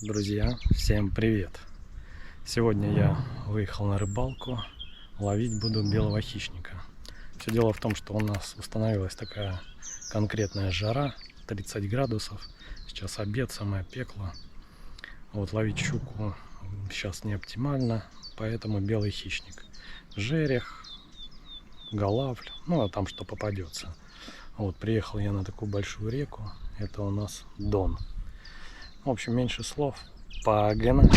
Друзья, всем привет! Сегодня я выехал на рыбалку, ловить буду белого хищника. Все дело в том, что у нас установилась такая конкретная жара, 30 градусов, сейчас обед, самое пекло. Вот ловить щуку сейчас не оптимально, поэтому белый хищник. Жерех, голавль, ну а там что попадется. Вот приехал я на такую большую реку, это у нас Дон. В общем, меньше слов. Погнали!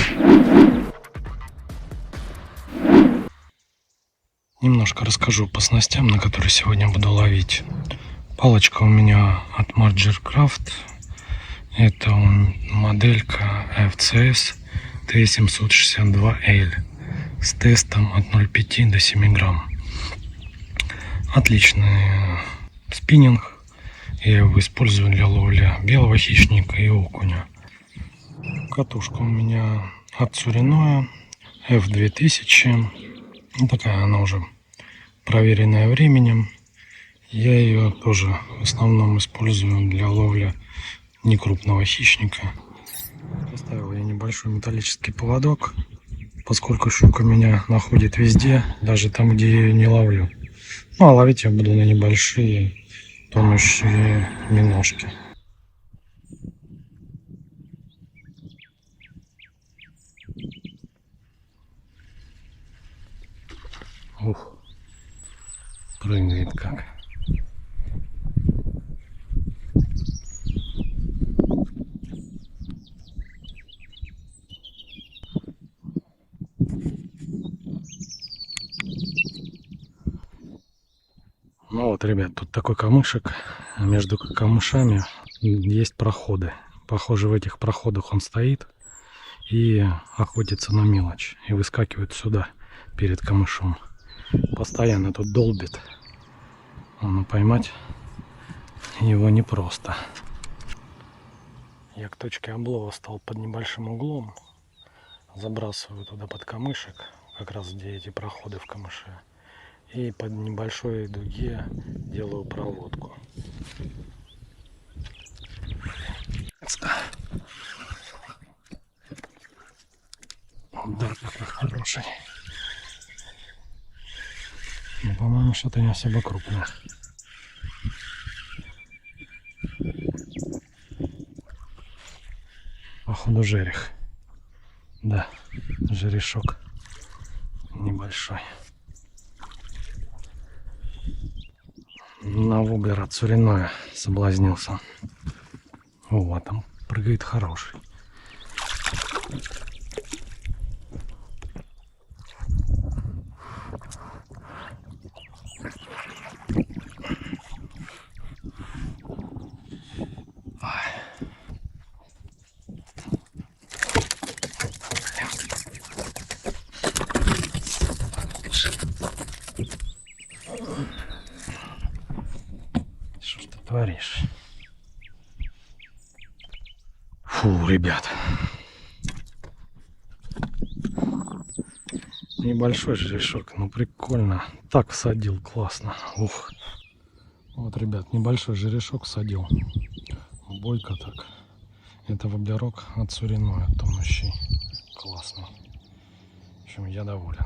Немножко расскажу по снастям, на которые сегодня буду ловить. Палочка у меня от Marger Craft. Это моделька FCS T762L с тестом от 0,5 до 7 грамм. Отличный спиннинг. Я его использую для ловли белого хищника и окуня. Катушка у меня от Tsurinoya F2000. Ну, такая она уже проверенная временем. Я ее тоже в основном использую для ловли некрупного хищника. Поставил я небольшой металлический поводок, поскольку щука меня находит везде, даже там, где я ее не ловлю. Ну а ловить я буду на небольшие тонущие миножки. Ух, прыгает как. Ну вот, ребят, тут такой камышек. Между камышами есть проходы. Похоже, в этих проходах он стоит и охотится на мелочь. И выскакивает сюда, перед камышом. Постоянно тут долбит. Но поймать его непросто. Я к точке облова стал под небольшим углом. Забрасываю туда под камышек, как раз где эти проходы в камыше. И под небольшой дуге делаю проводку. Удар такой хороший. Но, по-моему, что-то не особо крупное. Походу жерех. Да, жерешок небольшой. На воблер от Tsurinoya соблазнился. О, там прыгает хороший. Что ж ты творишь? Фу, ребят. Небольшой жерешок, но прикольно. Так всадил, классно. Ух. Вот, ребят, небольшой жерешок всадил. Бойко так. Это воблерок от Tsurinoya, тонущий. Классный. В общем, я доволен.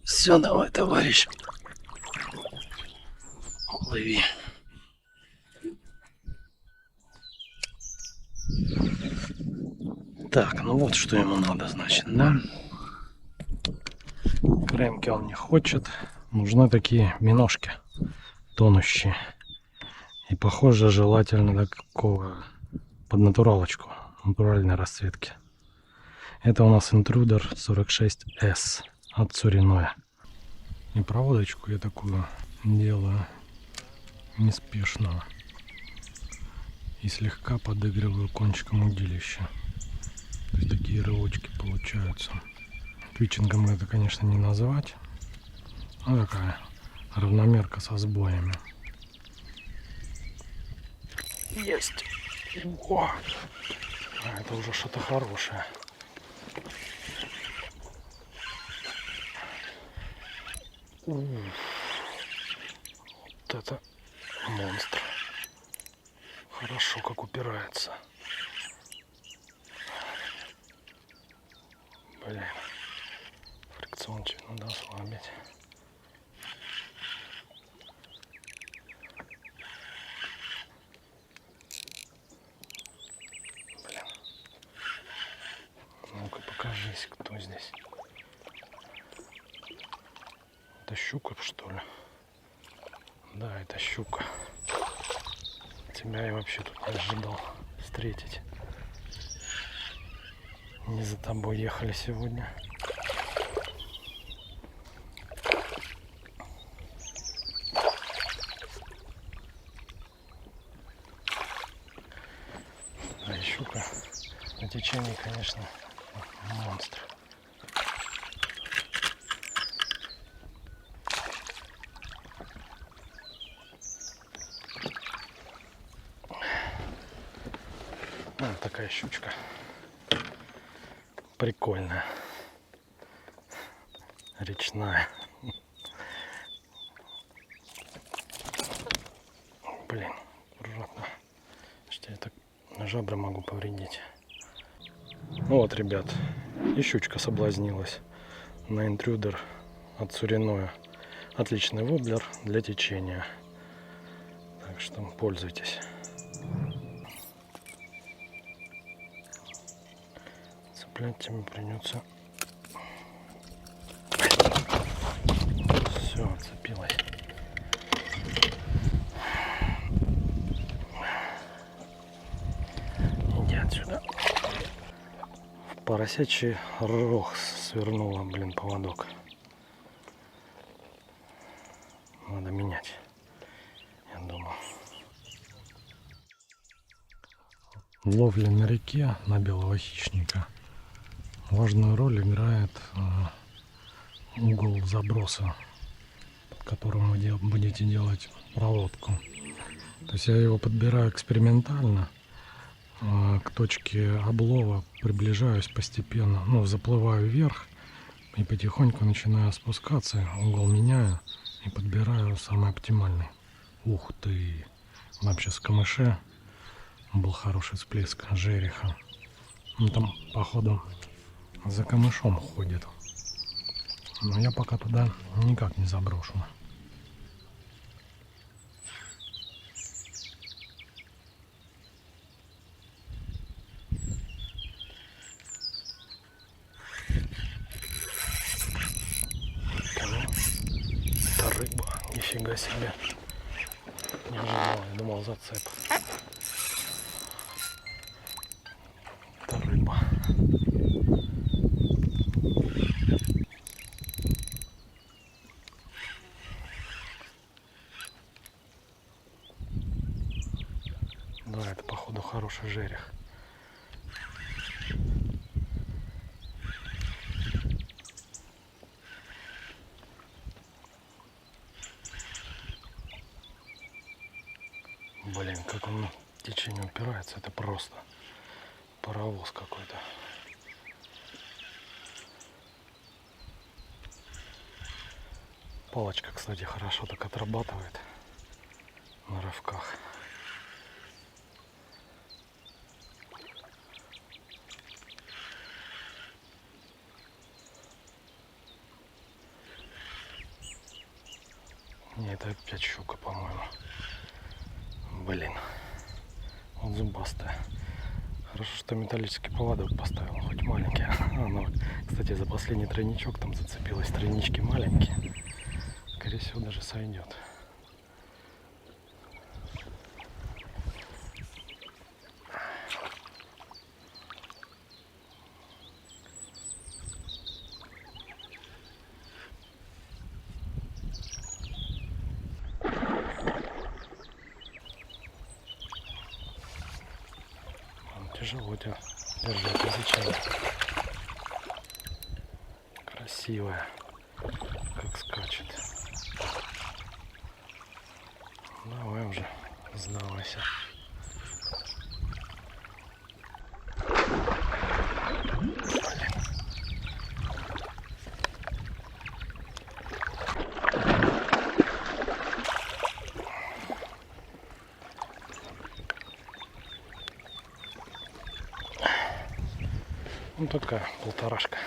Все, давай, товарищ. Лови. Так, ну вот что ему надо, значит, да? Кремки он не хочет. Нужны такие миножки тонущие. И похоже, желательно такого под натуралочку, натуральной расцветки. Это у нас Intruder 46S от Tsurinoya. И проводочку я такую делаю неспешно. И слегка подыгрываю кончиком удилища. То есть такие рывочки получаются. Твичингом это, конечно, не назвать. А такая равномерка со сбоями. Есть! О! А это уже что-то хорошее. Вот это монстр. Хорошо, как упирается. Блин. Фрикцион чуть надо ослабить. Блин. Ну-ка покажись, кто здесь. Это щука, что ли? Да, это щука. Тебя я вообще тут не ожидал встретить. Не за тобой ехали сегодня. Да и щука на течении, конечно, монстр. Вот такая щучка. Прикольная. Речная. Блин, аккуратно. Что я так на жабры могу повредить. Ну вот, ребят, и щучка соблазнилась на интрудер от Цуриное. Отличный воблер для течения. Так что пользуйтесь. Цеплять тебе придется. Все, отцепилась. Иди отсюда. В поросячий рог свернула, блин, поводок. Надо менять, я думаю. Ловля на реке на белого хищника. Важную роль играет угол заброса, под которым вы будете делать проводку. То есть я его подбираю экспериментально. К точке облова приближаюсь постепенно, ну, заплываю вверх и потихоньку начинаю спускаться, угол меняю и подбираю самый оптимальный. Ух ты! Вообще с камыше был хороший всплеск жереха. Ну, там, походу, за камышом ходит. Но я пока туда никак не заброшу. Это рыба, нифига себе. Не ожидал, я думал зацеп. Это рыба. Да, это походу хороший жерех. Блин, как он в течение упирается, это просто паровоз какой-то. Палочка, кстати, хорошо так отрабатывает на рывках. Не, это опять щука, по-моему. Блин, вот зубастая. Хорошо, что металлический поводок поставил, хоть маленький. Она, кстати, за последний тройничок там зацепилась. Тройнички маленькие. Скорее всего, даже сойдет. Тяжело тебя держать, изучать. Красивая, как скачет. Давай уже, сдавайся. Ну такая полторашка.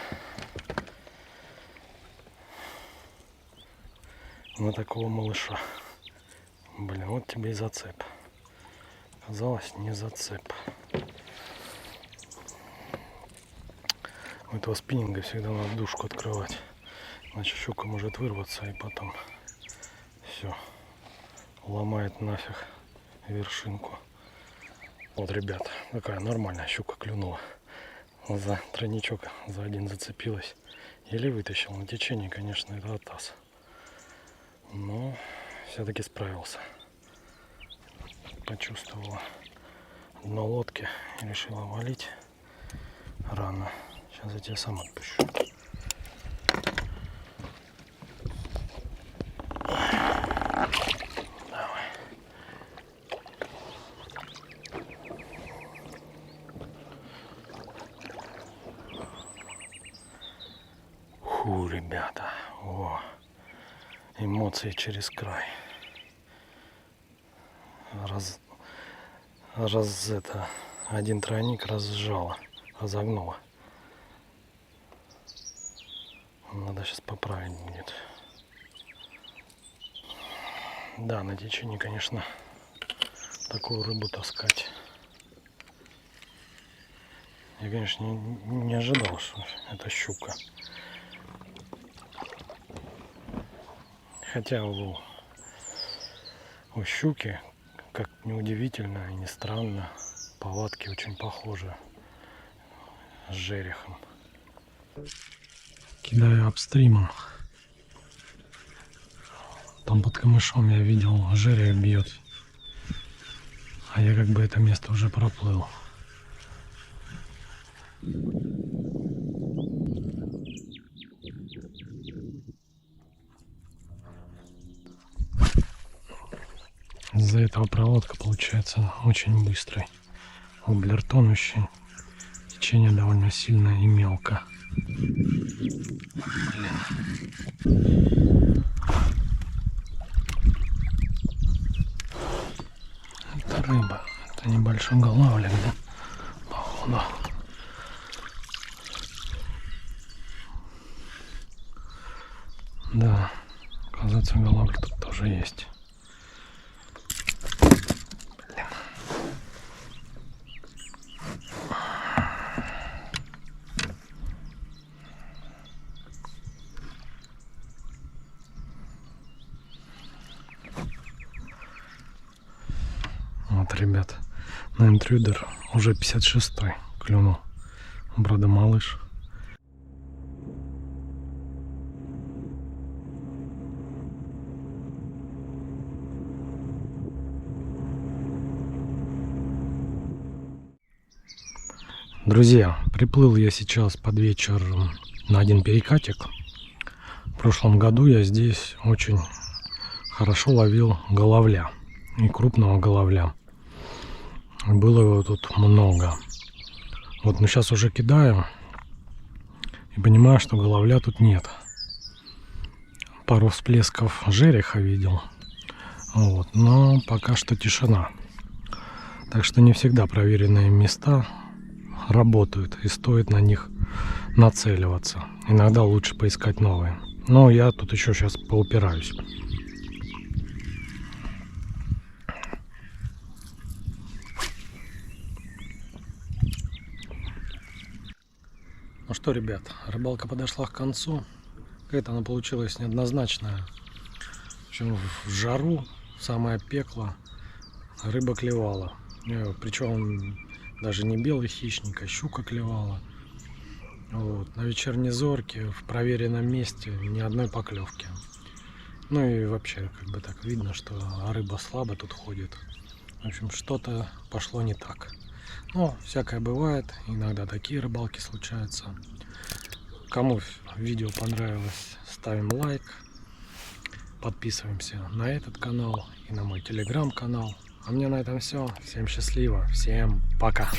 На такого малыша. Блин, вот тебе и зацеп. Оказалось, не зацеп. У этого спиннинга всегда надо дужку открывать. Иначе щука может вырваться и потом все ломает нафиг вершинку. Вот, ребят, такая нормальная щука клюнула. За тройничок за один зацепилась. Еле вытащил. На течении, конечно, это атас. Но все-таки справился. Почувствовала дно лодки и решила валить рано. Сейчас я тебя сам отпущу. Давай. Фу, ребята. О, эмоции через край. Один тройник разжала, разогнула. Надо сейчас поправить будет. Да, на течении, конечно, такую рыбу таскать. Я, конечно, не ожидал, что это щука. Хотя у щуки, как ни удивительно и не странно, повадки очень похожи с жерехом. Кидаю апстримом. Там под камышом я видел, жерех бьет. А я как бы это место уже проплыл. Из-за этого проводка получается очень быстрой. Воблер тонущий. Течение довольно сильное и мелко. Блин. Это рыба. Это небольшой голавлик, да? Походу. Да. Оказывается, голавлик тут тоже есть. Вот, ребят, на интрудер уже 56-й клюнул. Правда, малыш. Друзья, приплыл я сейчас под вечер на один перекатик. В прошлом году я здесь очень хорошо ловил головля. И крупного головля. Было его тут много. Вот, но сейчас уже кидаю и понимаю, что головля тут нет. Пару всплесков жереха видел. Вот, но пока что тишина. Так что не всегда проверенные места работают и стоит на них нацеливаться. Иногда лучше поискать новые. Но я тут еще сейчас поупираюсь. Ну что, ребят, рыбалка подошла к концу. Какая-то она получилась неоднозначная. В общем, в жару, в самое пекло, рыба клевала. Причем даже не белый хищник, а щука клевала. Вот. На вечерней зорке, в проверенном месте, ни одной поклевки. Ну и вообще, как бы так видно, что рыба слабо тут ходит. В общем, что-то пошло не так. Но всякое бывает, иногда такие рыбалки случаются. Кому видео понравилось, ставим лайк, подписываемся на этот канал и на мой телеграм-канал. А мне на этом все. Всем счастливо, всем пока!